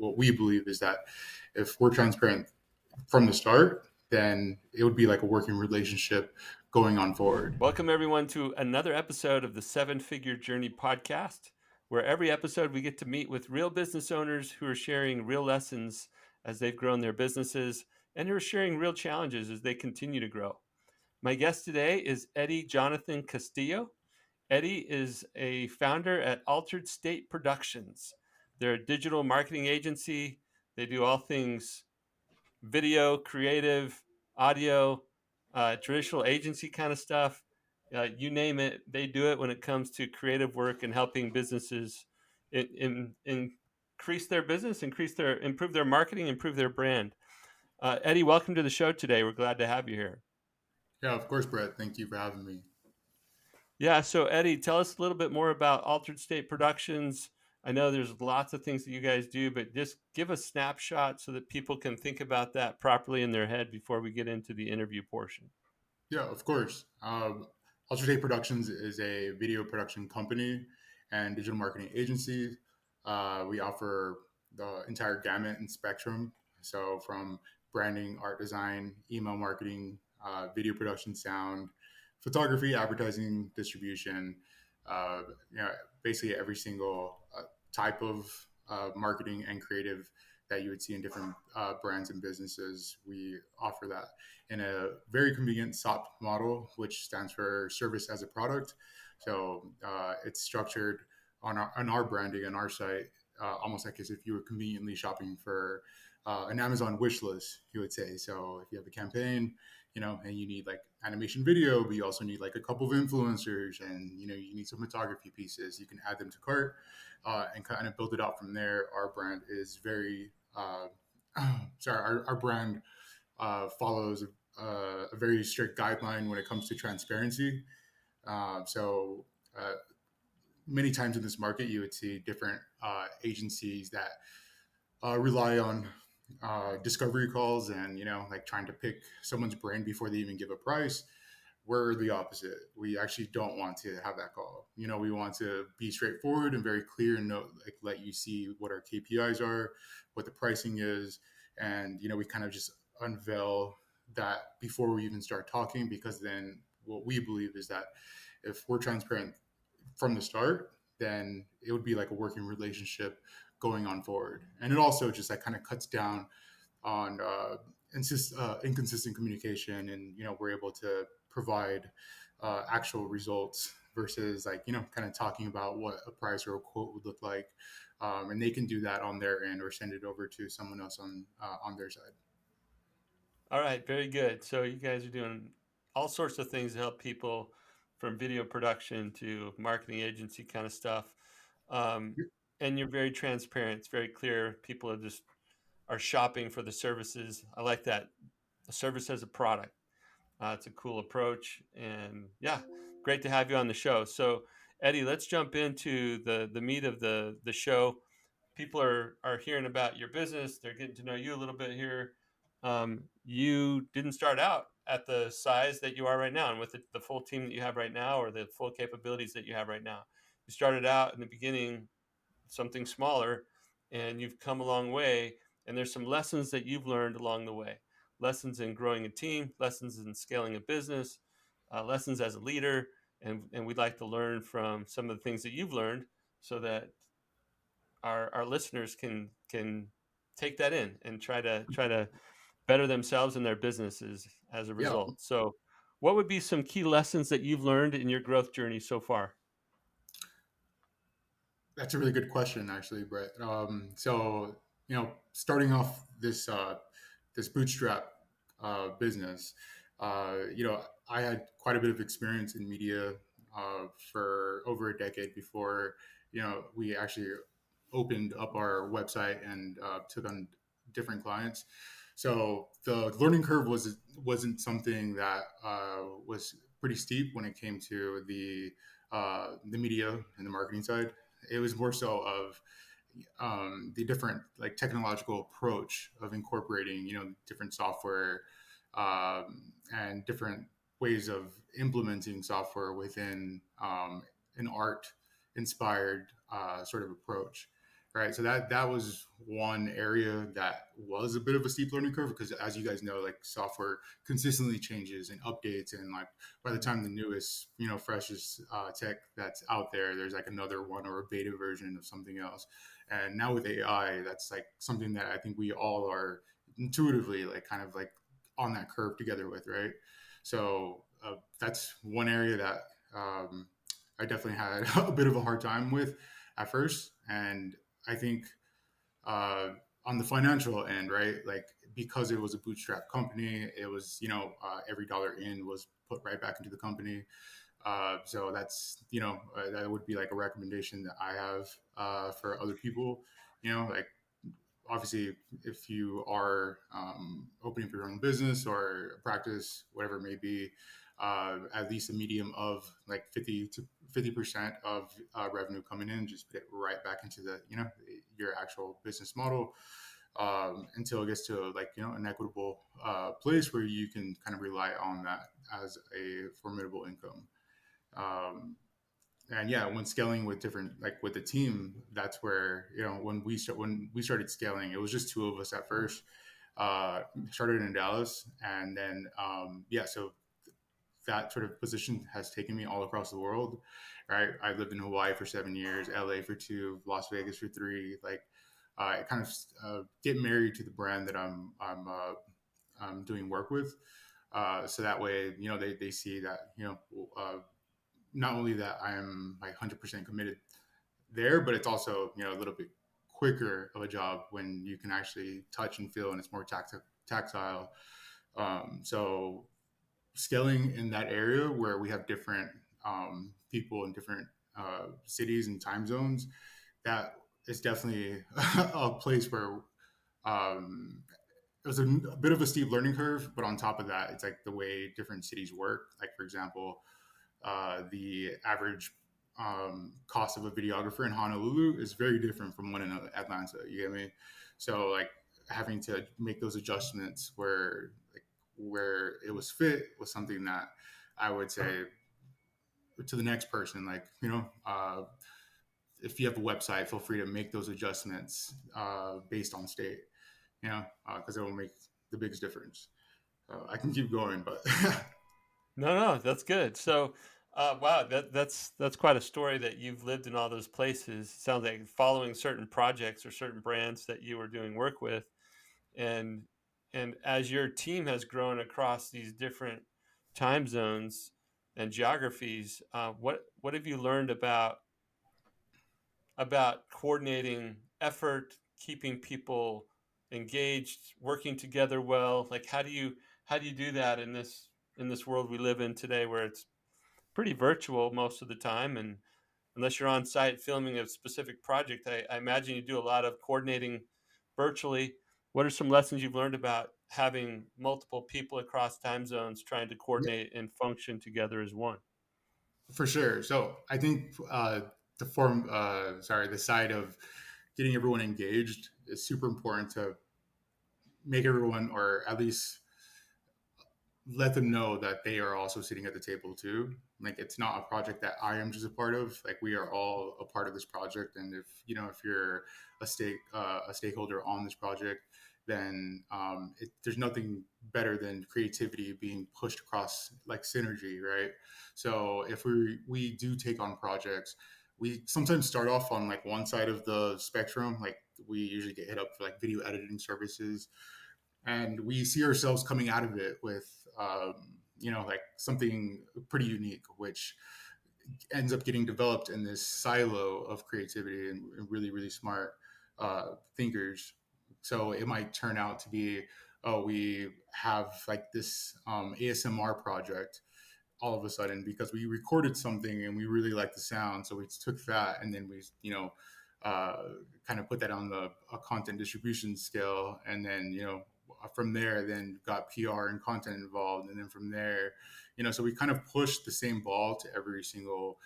what we believe is that if we're transparent from the start, then it would be like a working relationship going on forward. Welcome, everyone, to another episode of the Seven Figure Journey podcast, where every episode we get to meet with real business owners who are sharing real lessons as they've grown their businesses and who are sharing real challenges as they continue to grow. My guest today is Eddie Jonathan Castillo. Eddie is a founder at Altered State Productions. They're a digital marketing agency. They do all things video, creative, audio, traditional agency kind of stuff. You name it, they do it when it comes to creative work and helping businesses increase their business, improve their marketing, improve their brand. Eddie, welcome to the show today. We're glad to have you here. Yeah, of course, Brett. Thank you for having me. Yeah, so Eddie, tell us a little bit more about Altered State Productions. I know there's lots of things that you guys do, but just give a snapshot so that people can think about that properly in their head before we get into the interview portion. Yeah, of course. Ultra Productions is a video production company and digital marketing agency. We offer the entire gamut and spectrum. So from branding, art design, email marketing, video production, sound, photography, advertising, distribution. Uh, you know, basically every single type of marketing and creative that you would see in different brands and businesses. We offer that in a very convenient SOP model, which stands for service as a product. So it's structured on our branding and our site, almost like as if you were conveniently shopping for an Amazon wish list, you would say. So if you have a campaign, and you need like animation video, but you also need like a couple of influencers, and you need some photography pieces, you can add them to cart and kind of build it out from there. Our brand is very sorry, our brand follows a very strict guideline when it comes to transparency. So many times in this market, you would see different agencies that rely on discovery calls and like trying to pick someone's brain before they even give a price. We're the opposite. We actually don't want to have that call. We want to be straightforward and very clear and like let you see what our KPIs are, what the pricing is, and we kind of just unveil that before we even start talking, because then what we believe is that if we're transparent from the start, then it would be like a working relationship going on forward. And it also just like kind of cuts down on inconsistent communication, and we're able to provide actual results versus like kind of talking about what a price or a quote would look like, and they can do that on their end or send it over to someone else on their side. All right, very good. So you guys are doing all sorts of things to help people from video production to marketing agency kind of stuff. Um, and you're very transparent. It's very clear. People are shopping for the services. I like that. A service as a product. It's a cool approach, and yeah, great to have you on the show. So, Eddie, let's jump into the meat of the show. People are hearing about your business. They're getting to know you a little bit here. You didn't start out at the size that you are right now, and with the full team that you have right now, or the full capabilities that you have right now. You started out in the beginning something smaller, and you've come a long way. And there's some lessons that you've learned along the way, lessons in growing a team, lessons in scaling a business, lessons as a leader. And we'd like to learn from some of the things that you've learned so that our listeners can take that in and try to better themselves and their businesses as a Yeah, result. So what would be some key lessons that you've learned in your growth journey so far? that's a really good question, actually, Brett. So, starting off this bootstrap business, I had quite a bit of experience in media for over a decade before, we actually opened up our website and took on different clients. So the learning curve wasn't something that was pretty steep when it came to the media and the marketing side. It was more so of the different like technological approach of incorporating different software and different ways of implementing software within an art inspired sort of approach. right? So that was one area that was a bit of a steep learning curve because, as you guys know, like software consistently changes and updates, and like by the time the newest, freshest tech that's out there, there's like another one or a beta version of something else. And now with AI, that's like something that I think we all are intuitively like kind of like on that curve together with, right? So that's one area that um, I definitely had a bit of a hard time with at first, and I think uh, on the financial end, right? Like because it was a bootstrap company, it was every dollar in was put right back into the company. So that's that would be like a recommendation that I have for other people. Like obviously if you are opening for your own business or practice, whatever it may be, at least a medium of like 50 to 50% of revenue coming in, just put it right back into the your actual business model, until it gets to like an equitable place where you can kind of rely on that as a formidable income. um, and yeah, when scaling with different, like with the team, that's where when we started scaling, it was just two of us at first. uh Started in Dallas, and then yeah, so that sort of position has taken me all across the world, right? I lived in Hawaii for 7 years, LA for 2, Las Vegas for 3. Like I kind of get married to the brand that I'm doing work with, so that way they see that not only that I am like 100% committed there, but it's also a little bit quicker of a job when you can actually touch and feel, and it's more tactile. So scaling in that area where we have different people in different cities and time zones, that is definitely a place where um, it was a bit of a steep learning curve. But on top of that, it's like the way different cities work. Like for example, the average cost of a videographer in Honolulu is very different from one in Atlanta. You get me? So like having to make those adjustments where it was fit was something that I would say to the next person, like if you have a website, feel free to make those adjustments based on state, because it will make the biggest difference. I can keep going, but No, no, that's good. So, wow, that's quite a story that you've lived in all those places. Sounds like following certain projects or certain brands that you were doing work with, and and as your team has grown across these different time zones and geographies, what have you learned about coordinating effort, keeping people engaged, working together well? Like how do you do that in this world we live in today where it's pretty virtual most of the time, and unless you're on site filming a specific project, I imagine you do a lot of coordinating virtually. What are some lessons you've learned about having multiple people across time zones trying to coordinate and function together as one? for sure. So I think the side of getting everyone engaged is super important to make everyone, or at least let them know that they are also sitting at the table too. Like it's not a project that I am just a part of. Like we are all a part of this project, and if you're a stakeholder on this project, then there's nothing better than creativity being pushed across like synergy, right? So if we do take on projects, we sometimes start off on like one side of the spectrum. Like we usually get hit up for like video editing services, and we see ourselves coming out of it with like something pretty unique, which ends up getting developed in this silo of creativity and really really smart thinkers. So it might turn out to be, oh, we have like this ASMR project all of a sudden because we recorded something and we really liked the sound. So we took that and then we, uh, kind of put that on the a content distribution scale. And then, from there, then got PR and content involved. And then from there, so we kind of pushed the same ball to every single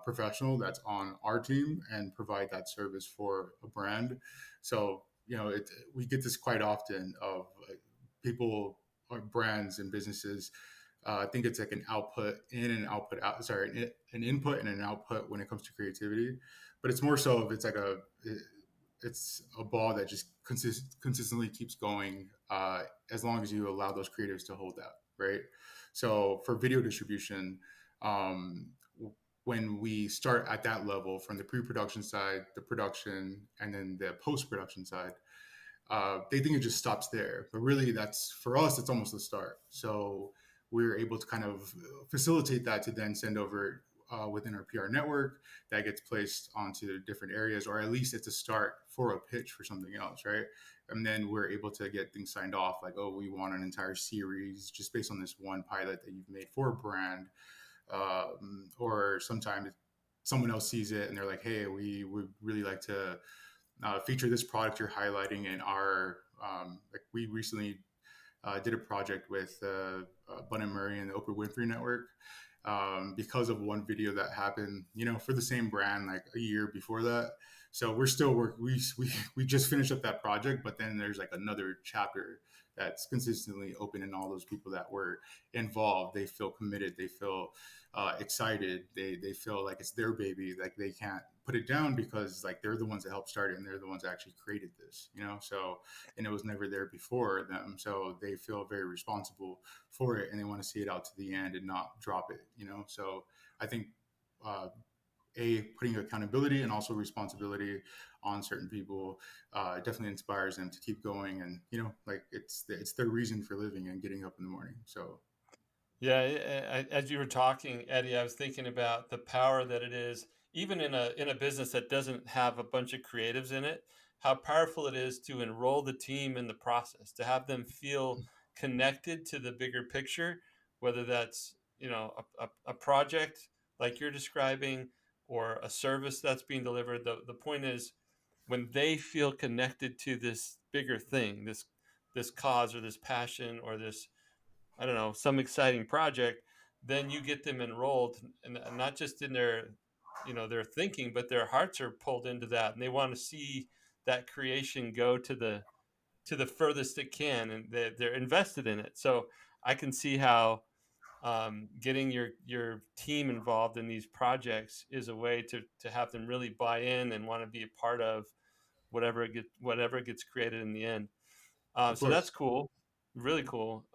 professional that's on our team and provide that service for a brand. So, we get this quite often of people or brands and businesses I think it's like an output in and output out. Sorry, an input and an output when it comes to creativity, but it's more so if it's like it's a ball that just consistently keeps going, as long as you allow those creatives to hold that, right? So for video distribution, um, when we start at that level, from the pre-production side, the production, and then the post-production side, they think it just stops there, but really, that's for us. It's almost the start. So we're able to kind of facilitate that to then send over within our PR network that gets placed onto different areas, or at least it's a start for a pitch for something else, right? And then we're able to get things signed off, like, oh, we want an entire series just based on this one pilot that you've made for a brand. Or sometimes someone else sees it and they're like, hey, we would really like to feature this product you're highlighting in our, like, we recently did a project with Bun and Murray and the Oprah Winfrey Network, because of one video that happened, for the same brand like a year before that. So we're still we just finished up that project, but then there's like another chapter that's consistently open, and all those people that were involved, they feel committed, they feel excited, they feel like it's their baby, like they can't put it down because like they're the ones that helped start it and they're the ones that actually created this, so, and it was never there before them, so they feel very responsible for it and they want to see it out to the end and not drop it, so I think, uh, putting accountability and also responsibility on certain people definitely inspires them to keep going, and like it's their reason for living and getting up in the morning, so. Yeah, as you were talking, Eddie, I was thinking about the power that it is, even in a business that doesn't have a bunch of creatives in it, how powerful it is to enroll the team in the process, to have them feel connected to the bigger picture, whether that's, a project like you're describing or a service that's being delivered. The point is, when they feel connected to this bigger thing, this cause or this passion or this, I don't know, some exciting project, then you get them enrolled, and not just in their, their thinking, but their hearts are pulled into that, and they want to see that creation go to the furthest it can, and they're invested in it. So I can see how getting your team involved in these projects is a way to have them really buy in and want to be a part of whatever gets created in the end. Of So that's course. cool, really cool.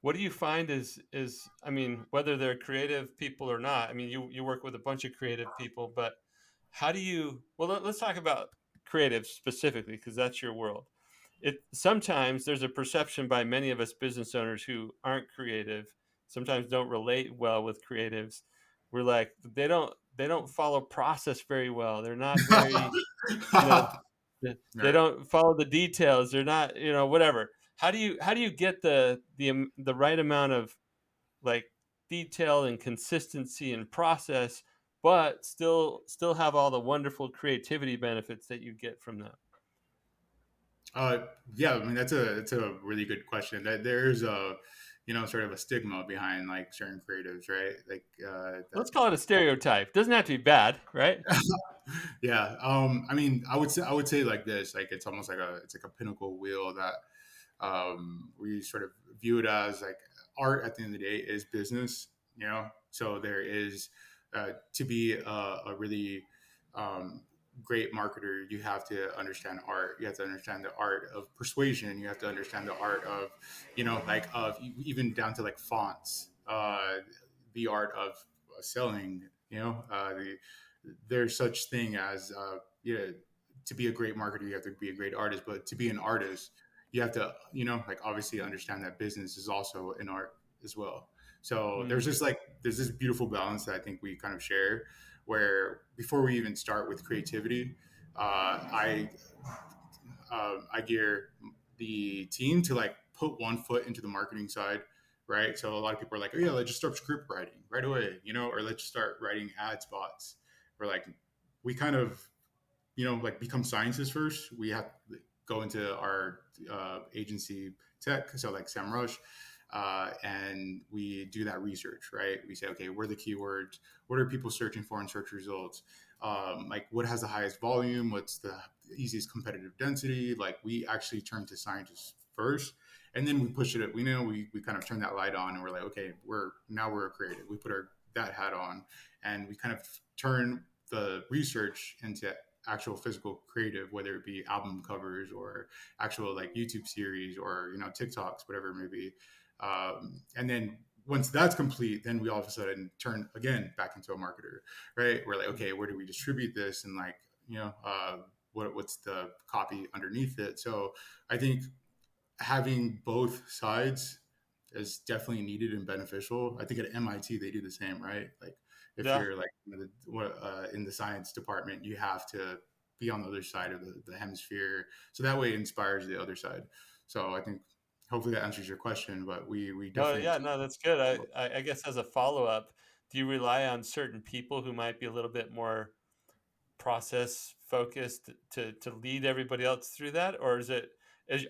What do you find is I mean, whether they're creative people or not? I mean, you work with a bunch of creative people, but how do you? Well, let's talk about creatives specifically because that's your world. It sometimes there's a perception by many of us business owners who aren't creative, sometimes don't relate well with creatives. We're like they don't follow process very well. They're not very, you know, they Right. don't follow the details. They're not, whatever. How do you get the right amount of, like, detail and consistency and process, but still have all the wonderful creativity benefits that you get from that? Uh, yeah, I mean that's a really good question. That there's a, sort of a stigma behind like certain creatives, right? Like that. Let's call it a stereotype. Doesn't have to be bad, right? Yeah. I mean, I would say like this, like it's almost like it's like a pinnacle wheel that we sort of view it as like art at the end of the day is business, so there is, to be a really um, great marketer, you have to understand art, you have to understand the art of persuasion, you have to understand the art of, like of even down to like fonts, the art of selling, there's such thing as, to be a great marketer you have to be a great artist, but to be an artist you have to, like obviously understand that business is also an art as well. So Mm. there's this beautiful balance that I think we kind of share, where before we even start with creativity, I gear the team to like put one foot into the marketing side, right? So a lot of people are like, oh yeah, let's just start script writing right away, or let's just start writing ad spots. We're like, we kind of, like become scientists first. We have to go into our agency tech, so like SEMrush, and we do that research, right? We say, okay, what are the keywords? What are people searching for in search results? Like, what has the highest volume? What's the easiest competitive density? Like, we actually turn to scientists first, and then we push it. We kind of turn that light on, and we're like, okay, we're creative. We put our that hat on, and we kind of turn the research into actual physical creative, whether it be album covers or actual like YouTube series or TikToks, whatever it may be. And then once that's complete, then we all of a sudden turn again back into a marketer, right? We're like, okay, where do we distribute this, and like what's the copy underneath it? So I think having both sides is definitely needed and beneficial. I think at MIT they do the same, right? Like if Yeah. you're like in the science department, you have to be on the other side of the hemisphere, so that way it inspires the other side. So I think hopefully that answers your question, but we Oh, definitely yeah, no, that's good. I guess as a follow-up, do you rely on certain people who might be a little bit more process focused to lead everybody else through that? Or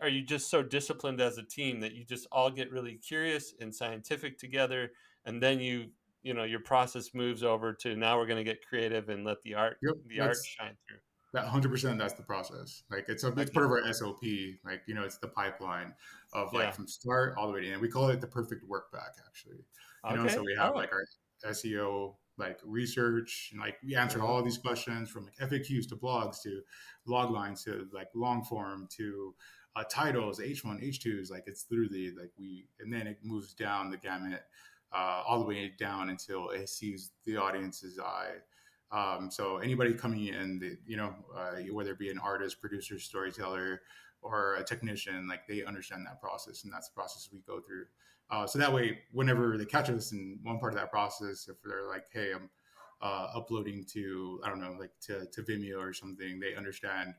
are you just so disciplined as a team that you just all get really curious and scientific together, and then your process moves over to now we're going to get creative and let the art yep, the art that's shine through? that 100%. That's the process. Like it's Okay. part of our SOP. Like it's the pipeline of like Yeah. from start all the way to end. We call it the perfect work back, actually. So Okay. we All have right. like our SEO like research, and like we answer Uh-huh. all these questions from like FAQs to blogs to log lines to like long form to titles, H1, H2s. Like it's literally like and then it moves down the gamut all the way down until it sees the audience's eye. So anybody coming in, whether it be an artist, producer, storyteller, or a technician, like they understand that process, and that's the process we go through. So that way, whenever they catch us in one part of that process, if they're like, "Hey, I'm uploading to I don't know, like to Vimeo or something," they understand.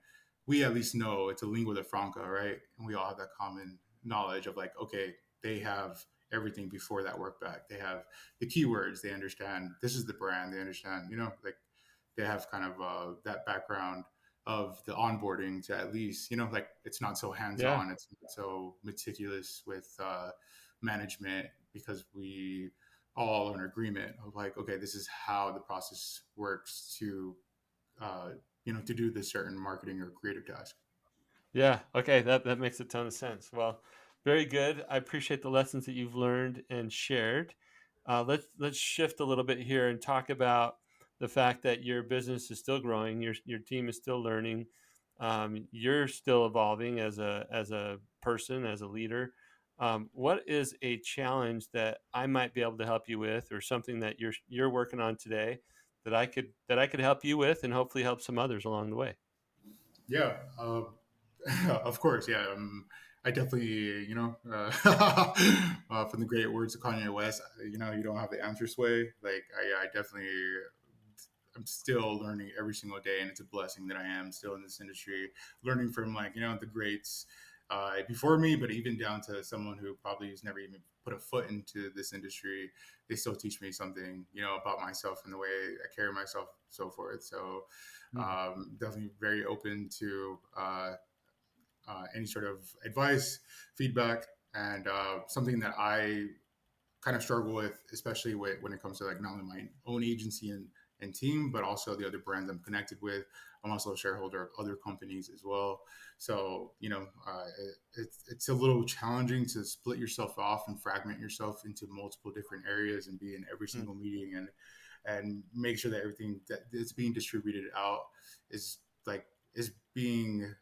We at least know it's a lingua de franca, right? And we all have that common knowledge of like, okay, they have everything before that work back. They have the keywords. They understand this is the brand. They understand, like they have kind of that background of the onboarding to at least, like it's not so hands Yeah. on. It's not so meticulous with management, because we all are in agreement of like, okay, this is how the process works to, uh, to do this certain marketing or creative task. Yeah. Okay. That makes a ton of sense. Well, very good. I appreciate the lessons that you've learned and shared. Let's shift a little bit here and talk about the fact that your business is still growing. Your team is still learning. You're still evolving as a person, as a leader. What is a challenge that I might be able to help you with, or something that you're working on today that I could help you with, and hopefully help some others along the way? Yeah, of course. Yeah, I definitely, from the great words of Kanye West, you don't have the answer sway. Like, I definitely, I'm still learning every single day, and it's a blessing that I am still in this industry, learning from like, the greats before me, but even down to someone who probably has never even put a foot into this industry. They still teach me something, about myself and the way I carry myself, so forth. So, Mm. definitely very open to any sort of advice, feedback, and something that I kind of struggle with, especially when it comes to like not only my own agency and team, but also the other brands I'm connected with. I'm also a shareholder of other companies as well. So, it's a little challenging to split yourself off and fragment yourself into multiple different areas and be in every Mm. single meeting and make sure that everything that is being distributed out is like is being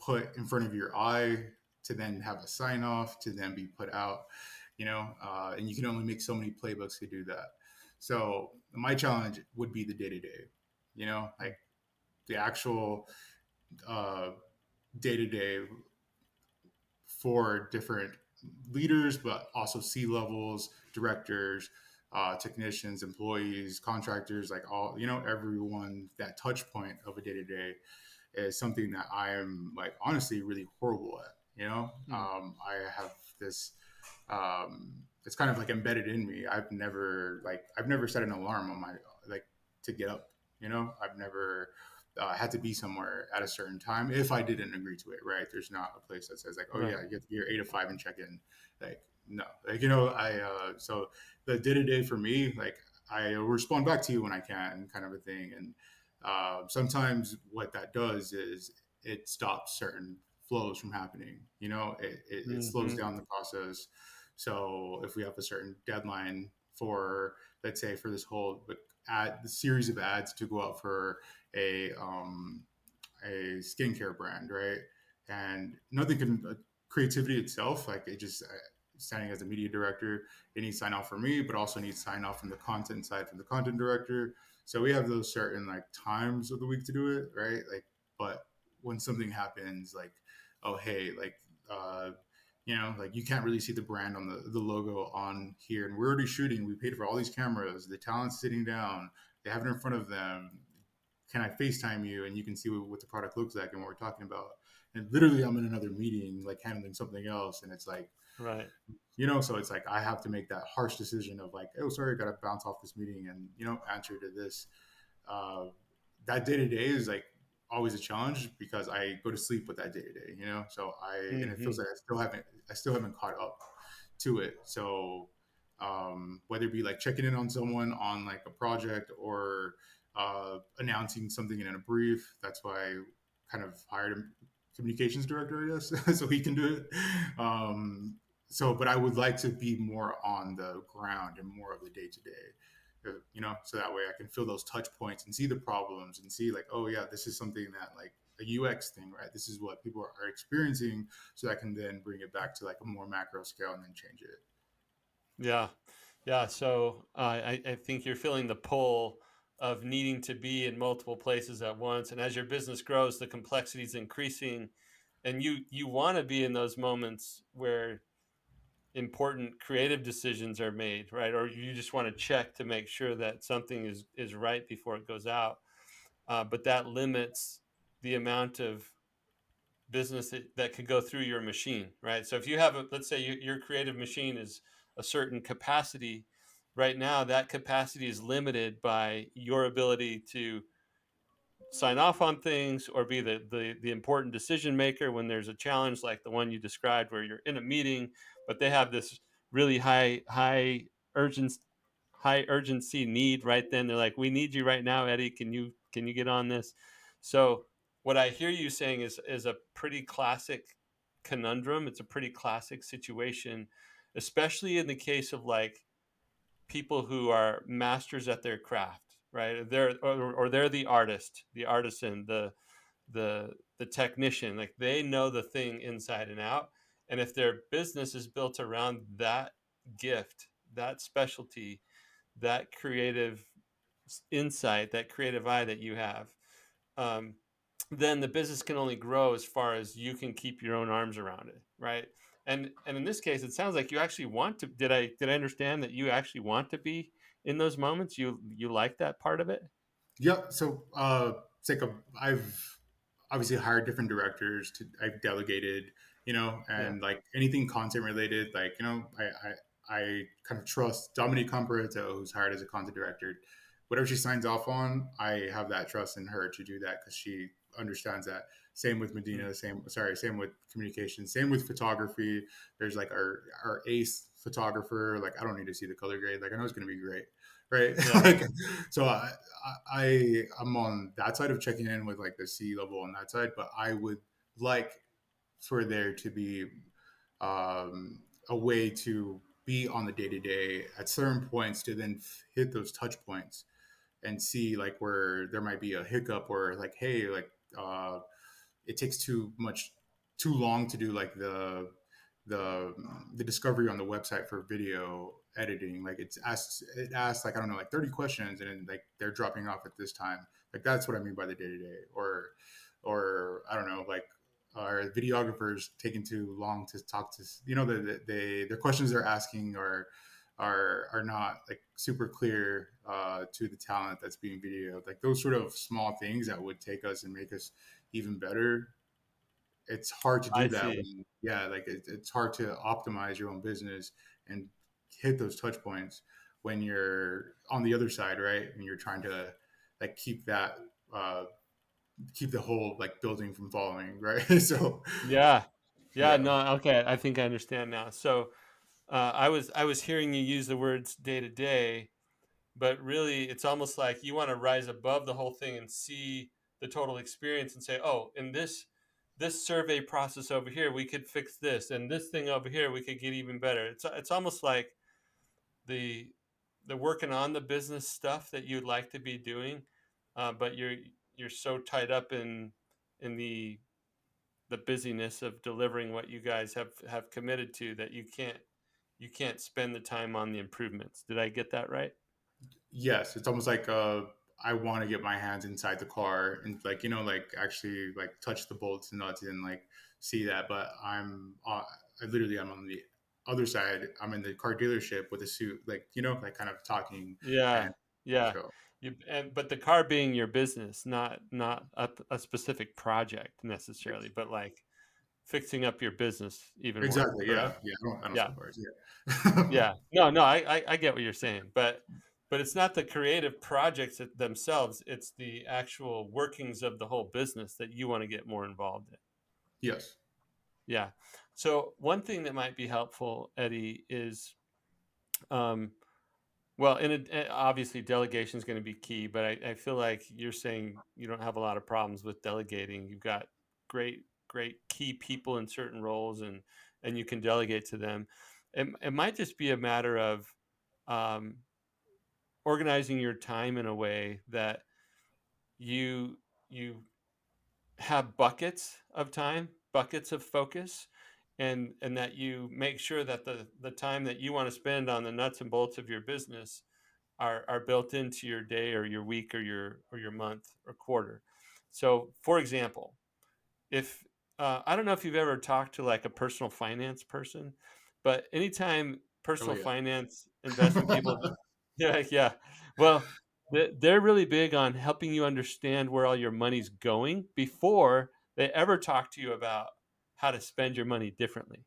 put in front of your eye to then have a sign off to then be put out, and you can only make so many playbooks to do that. So my challenge would be the day to day, like the actual day to day for different leaders, but also C levels, directors, technicians, employees, contractors, like all, everyone, that touch point of a day to day is something that I am like honestly really horrible at. Mm. I have this. It's kind of like embedded in me. I've never set an alarm on my like to get up. I've never had to be somewhere at a certain time if I didn't agree to it. Right? There's not a place that says like, oh yeah, Right. you have to be here 8 to 5 and check in. Like no, like I so the day to day for me, like I respond back to you when I can, kind of a thing, and sometimes what that does is it stops certain flows from happening. It slows Hmm. down the process. So if we have a certain deadline for, let's say, for this whole ad, the series of ads to go out for a a skincare brand, right? And nothing can creativity itself, like it just standing as a media director, it needs sign off from me, but also needs sign off from the content side from the content director. So we have those certain like times of the week to do it, right? Like, but when something happens, like, oh hey, like like you can't really see the brand on the logo on here, and we're already shooting. We paid for all these cameras. The talent's sitting down. They have it in front of them. Can I FaceTime you and you can see what the product looks like and what we're talking about? And literally, I'm in another meeting, like handling something else, and it's like, Right. so it's like I have to make that harsh decision of like, oh, sorry, I got to bounce off this meeting and answer to this. Uh, that day to day is like always a challenge because I go to sleep with that day to day, So and it feels Hmm. like I still haven't caught up to it. So whether it be like checking in on someone on like a project or announcing something in a brief, that's why I kind of hired a communications director, I guess, so he can do it. But I would like to be more on the ground and more of the day to day, so that way I can feel those touch points and see the problems and see like, oh yeah, this is something that like a UX thing, right? This is what people are experiencing, so I can then bring it back to like a more macro scale and then change it. Yeah. Yeah. So I think you're feeling the pull of needing to be in multiple places at once. And as your business grows, the complexity is increasing. And you want to be in those moments where important creative decisions are made, right? Or you just want to check to make sure that something is right before it goes out. But that limits the amount of business that could go through your machine, right? So if you have let's say your creative machine is a certain capacity, right now that capacity is limited by your ability to sign off on things or be the important decision maker when there's a challenge like the one you described where you're in a meeting but they have this really urgent high urgency need right then. They're like, we need you right now, Eddie, can you get on this? So what I hear you saying is a pretty classic conundrum. It's a pretty classic situation, especially in the case of like people who are masters at their craft, right? Or they're the artist, the artisan, the technician. Like they know the thing inside and out. And if their business is built around that gift, that specialty, that creative insight, that creative eye that you have, um, then the business can only grow as far as you can keep your own arms around it, right? And in this case, it sounds like you actually want to. Did I understand that you actually want to be in those moments? You like that part of it? Yeah. So it's like I've obviously hired different directors to I've delegated, Yeah. and like anything content related, like, I kind of trust Dominique Comparetto, who's hired as a content director. Whatever she signs off on, I have that trust in her to do that because she understands that. Same with Mm. Medina, same with communication, same with photography. There's like our ace photographer. Like I don't need to see the color grade. Like I know it's gonna be great, right? Yeah. Like so I'm on that side of checking in with like the C level on that side, but I would like for there to be a way to be on the day to day at certain points to then hit those touch points and see like where there might be a hiccup or like, hey, like uh, it takes too long to do like the the discovery on the website for video editing. Like it asks like, I don't know, like 30 questions, and then like they're dropping off at this time. Like that's what I mean by the day to day. Or I don't know, like our videographers taking too long to talk to, the questions they're asking are not like super clear to the talent that's being videoed. Like those sort of small things that would take us and make us even better. It's hard to I do that see. when, yeah, like it's hard to optimize your own business and hit those touch points when you're on the other side, right? And you're trying to like uh keep the whole like building from falling, right? So Yeah. Yeah, yeah. no, okay, I think I understand now. So, I was hearing you use the words day to day, but really it's almost like you want to rise above the whole thing and see the total experience and say, oh, in this survey process over here, we could fix this, and this thing over here, we could get even better. It's almost like the the working on the business stuff that you'd like to be doing, but you're so tied up in the busyness of delivering what you guys have committed to, that you can't spend the time on the improvements. Did I get that right? Yes, it's almost like I want to get my hands inside the car and like like actually like touch the bolts and nuts and like see that. But I'm on the other side. I'm in the car dealership with a suit, like like kind of talking Yeah, and yeah. so But the car being your business, not a specific project necessarily, yes, but like fixing up your business even more, exactly, correct? yeah. I don't Yeah, sell cars, yeah. yeah. No, no, I get what you're saying, but it's not the creative projects themselves, it's the actual workings of the whole business that you want to get more involved in. Yes. Yeah. So one thing that might be helpful, Eddie, is um, well, obviously delegation is going to be key, but I feel like you're saying you don't have a lot of problems with delegating. You've got great key people in certain roles, and you can delegate to them. It might just be a matter of um, organizing your time in a way that you have buckets of time, buckets of focus, and that you make sure that the time that you want to spend on the nuts and bolts of your business are built into your day or your week or your month or quarter. So, for example, if I don't know if you've ever talked to like a personal finance person, but anytime Oh personal yeah. finance investment people, yeah, yeah, well, they're really big on helping you understand where all your money's going before they ever talk to you about how to spend your money differently.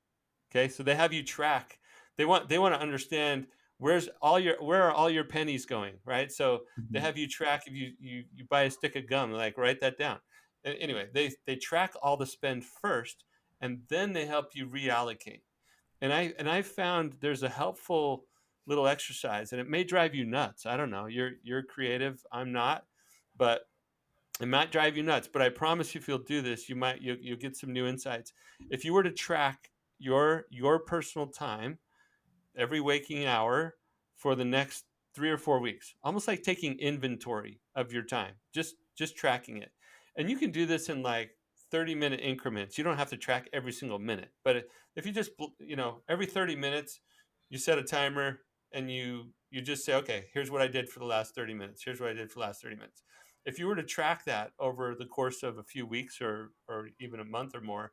Okay, so they have you track. They want to understand where are all your pennies going, right? So they Mhm. have you track if you buy a stick of gum, like write that down. Anyway, they track all the spend first, and then they help you reallocate. And I found there's a helpful little exercise, and it may drive you nuts. I don't know. You're creative. I'm not, but it might drive you nuts. But I promise you, if you'll do this, you'll get some new insights. If you were to track your personal time every waking hour for the next 3 or 4 weeks, almost like taking inventory of your time, just tracking it. And you can do this in like 30-minute increments. You don't have to track every single minute, but if you just every 30 minutes you set a timer and you just say, okay, here's what I did for the last 30 minutes, here's what I did for the last 30 minutes. If you were to track that over the course of a few weeks or even a month or more,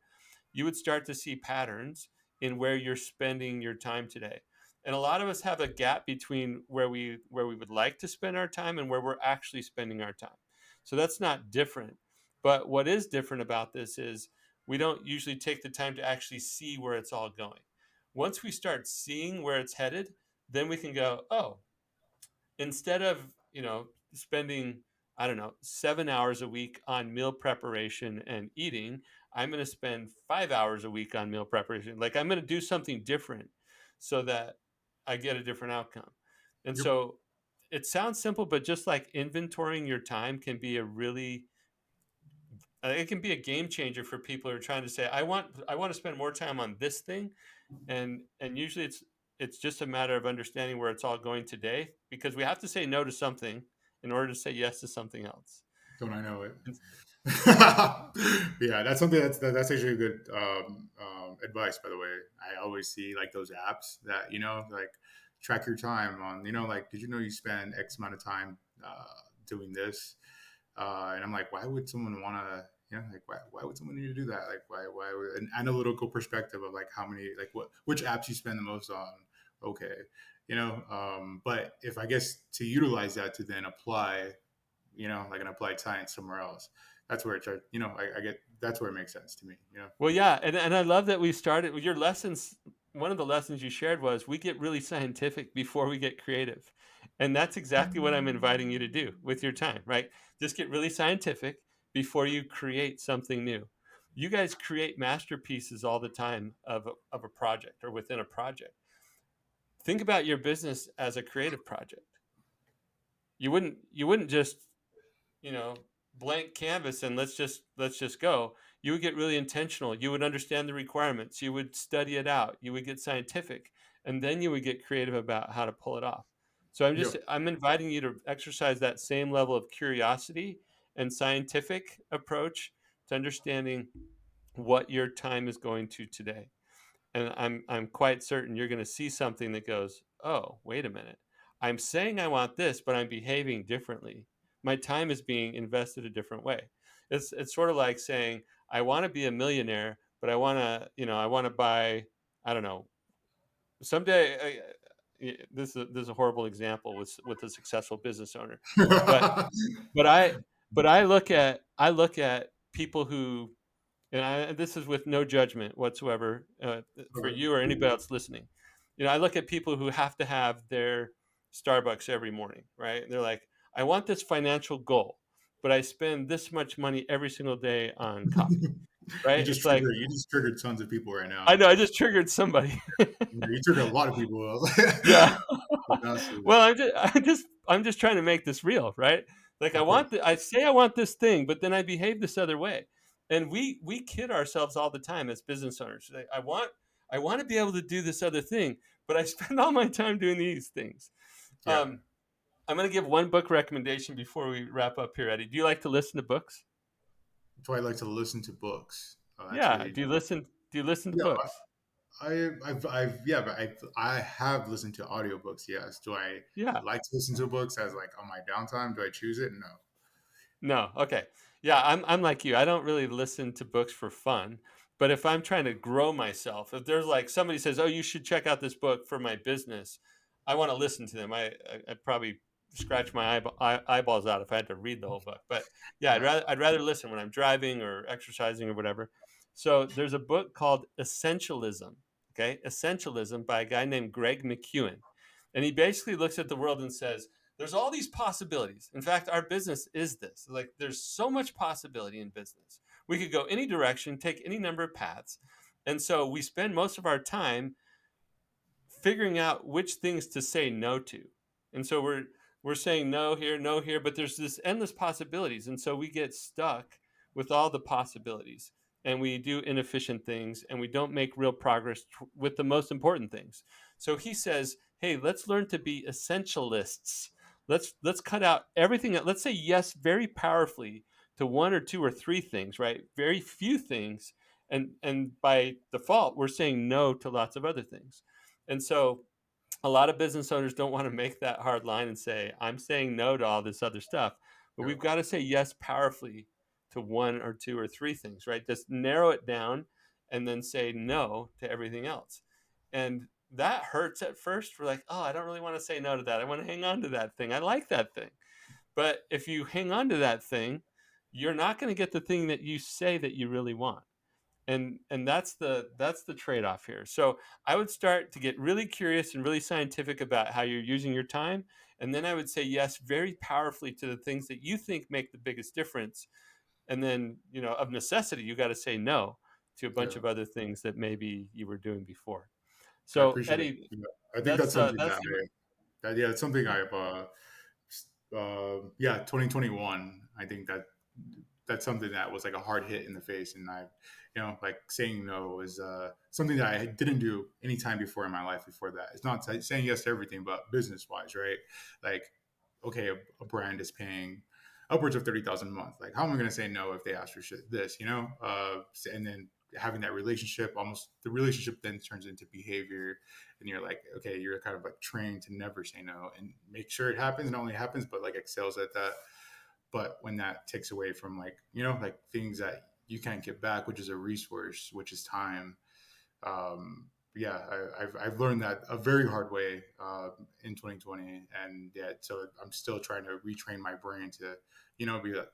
you would start to see patterns in where you're spending your time today. And a lot of us have a gap between where we would like to spend our time and where we're actually spending our time. So that's not different. But what is different about this is we don't usually take the time to actually see where it's all going. Once we start seeing where it's headed, then we can go, oh, instead of spending, I don't know, 7 hours a week on meal preparation and eating, I'm going to spend 5 hours a week on meal preparation. Like, I'm going to do something different so that I get a different outcome. And Yep. so it sounds simple, but just like inventorying your time can be a really it can be a game changer for people who are trying to say, I want to spend more time on this thing. And usually it's just a matter of understanding where it's all going today, because we have to say no to something in order to say yes to something else. Don't I know it? And- Yeah, that's something that's actually good advice. By the way, I always see like those apps that like track your time on. Like, did you know you spend X amount of time doing this? And I'm like, why would someone want to? Like why would someone need to do that? Like why would an analytical perspective of like how many like which apps you spend the most on? Okay, but if I guess to utilize that to then apply like an applied science somewhere else. That's where I get that's where it makes sense to me. well, yeah, and I love that we started with your lessons. One of the lessons you shared was we get really scientific before we get creative. And that's exactly what I'm inviting you to do with your time, right? Just get really scientific before you create something new. You guys create masterpieces all the time of a project or within a project. Think about your business as a creative project. You wouldn't just, you know, blank canvas and let's just go. You would get really intentional. You would understand the requirements. You would study it out. You would get scientific, and then you would get creative about how to pull it off. So Yep. I'm inviting you to exercise that same level of curiosity and scientific approach It's understanding what your time is going to today. And I'm quite certain you're going to see something that goes, "Oh, wait a minute. I'm saying I want this, but I'm behaving differently. My time is being invested a different way." It's sort of like saying, "I want to be a millionaire, but I want to, I want to buy, I don't know, someday." This is a horrible example with a successful business owner, but but I I look at people who, and this is with no judgment whatsoever, for Okay. you or anybody else listening. I look at people who have to have their Starbucks every morning, right? They're like, I want this financial goal, but I spend this much money every single day on coffee, right? It's like, You just triggered tons of people right I now. know I just triggered somebody. You triggered a lot of people. Yeah. Honestly. Well, I'm just trying to make this real, right? Like, Of course. I say I want this thing, but then I behave this other way. And we kid ourselves all the time as business owners. Like, I want to be able to do this other thing, but I spend all my time doing these things. Yeah. Um, I'm going to give one book recommendation before we wrap up here, Eddie. Do you like to listen to books? So I like to listen to books. That's Yeah. really Do you listen to yeah. books? Yeah, but I have listened to audiobooks. Yes. Do I Yeah. like to listen to books as like on my downtime? Do I choose it? No. No, okay. Yeah, I'm like you. I don't really listen to books for fun, but if I'm trying to grow myself, if there's like somebody says, "Oh, you should check out this book for my business," I want to listen to them. I'd probably scratch my eyeballs out if I had to read the whole book. But yeah, I'd Yeah. rather I'd rather listen when I'm driving or exercising or whatever. So there's a book called Essentialism. Okay, Essentialism by a guy named Greg McEwen, and he basically looks at the world and says, there's all these possibilities. In fact, our business is this. Like, there's so much possibility in business. We could go any direction, take any number of paths. And so we spend most of our time figuring out which things to say no to. And so we're saying no here, but there's this endless possibilities. And so we get stuck with all the possibilities and we do inefficient things and we don't make real progress with the most important things. So he says, "Hey, let's learn to be essentialists. Let's cut out everything. Let's say yes very powerfully to one or two or three things, right? Very few things, and by default we're saying no to lots of other things." And so a lot of business owners don't want to make that hard line and say, I'm saying no to all this other stuff. But Yeah. we've got to say yes powerfully to one or two or three things, right? Just narrow it down and then say no to everything else. And that hurts at first. We're like, oh, I don't really want to say no to that. I want to hang on to that thing. I like that thing. But if you hang on to that thing, you're not going to get the thing that you say that you really want, and that's the trade-off here. So I would start to get really curious and really scientific about how you're using your time, and then I would say yes very powerfully to the things that you think make the biggest difference, and then of necessity you got to say no to a bunch Yeah. of other things that maybe you were doing before. I So appreciate it. Eddie, Yeah. I think that's that's something that's the yeah, it's something I've yeah, 2021. I think that's something that was like a hard hit in the face, and like saying no was something that I didn't do any time before in my life. Before that, it's not saying yes to everything, but business wise, right? Like, okay, a brand is paying upwards of 30,000 a month. Like, how am I going to say no if they ask for this? And then having that relationship, almost the relationship then turns into behavior, and you're like, okay, you're kind of like trained to never say no and make sure it happens. Not only happens, but like excels at that. But when that takes away from like things that you can't get back, which is a resource, which is time. Yeah, I've learned that a very hard way in 2020, and yeah, so I'm still trying to retrain my brain to, be like,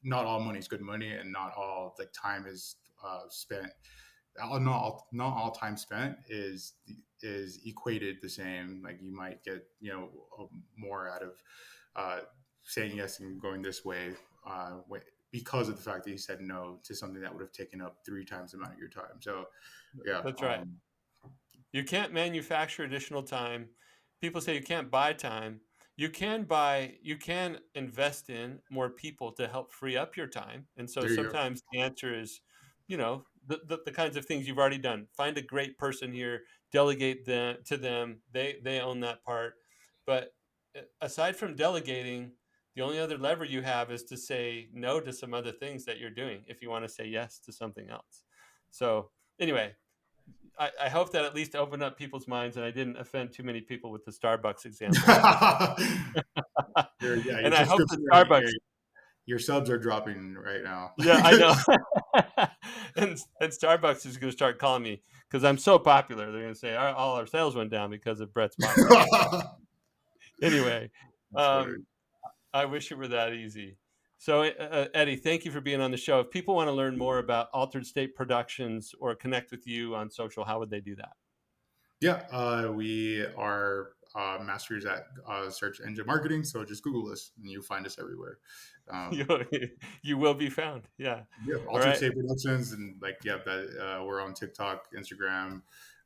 not all money is good money, and not all like time is spent. Not all time spent is equated the same. Like, you might get more out of uh, saying yes and going this way because of the fact that you said no to something that would have taken up three times the amount of your time. So yeah, that's right. You can't manufacture additional time. People say you can't buy time. You can invest in more people to help free up your time. And so there you go. sometimes the answer is, the kinds of things you've already done. Find a great person here, delegate them to them. They own that part. But aside from delegating, The only other lever you have is to say no to some other things that you're doing if you want to say yes to something else. So anyway, I hope that at least opened up people's minds and I didn't offend too many people with the Starbucks example. Yeah, your And I hope the subscription, Starbucks, your subs are dropping right now. yeah, I know. And Starbucks is going to start calling me because I'm so popular. They're going to say all our sales went down because of Brett's podcast. Anyway, That's funny. um, I wish it were that easy. So, Eddie, thank you for being on the show. If people want to learn more about Altered State Productions or connect with you on social, how would they do that? Yeah, we are masters at search engine marketing. So just Google us and you'll find us everywhere. you, Um, you will be found. Yeah. yeah, All Altered right. State Productions, and like, yeah, that we're on TikTok, Instagram,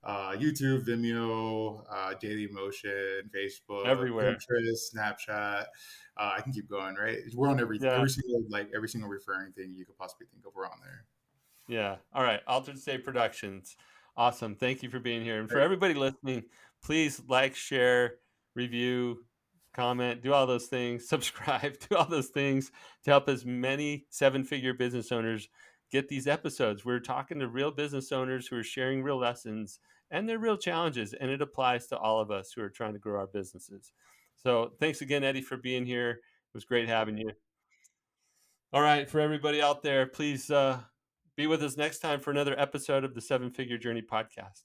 YouTube, Vimeo, Daily Motion, Facebook, Everywhere. Pinterest, Snapchat. I can keep going, right? We're on Yeah. every single referring thing you could possibly think of. We're on there. Yeah. All right. Altered State Productions. Awesome. Thank you for being here. And for Right. everybody listening, please like, share, review, comment, do all those things, subscribe, do all those things to help as many seven-figure business owners get these episodes. We're talking to real business owners who are sharing real lessons and their real challenges. And it applies to all of us who are trying to grow our businesses. So thanks again, Eddie, for being here. It was great having you. All right, for everybody out there, please be with us next time for another episode of the Seven Figure Journey podcast.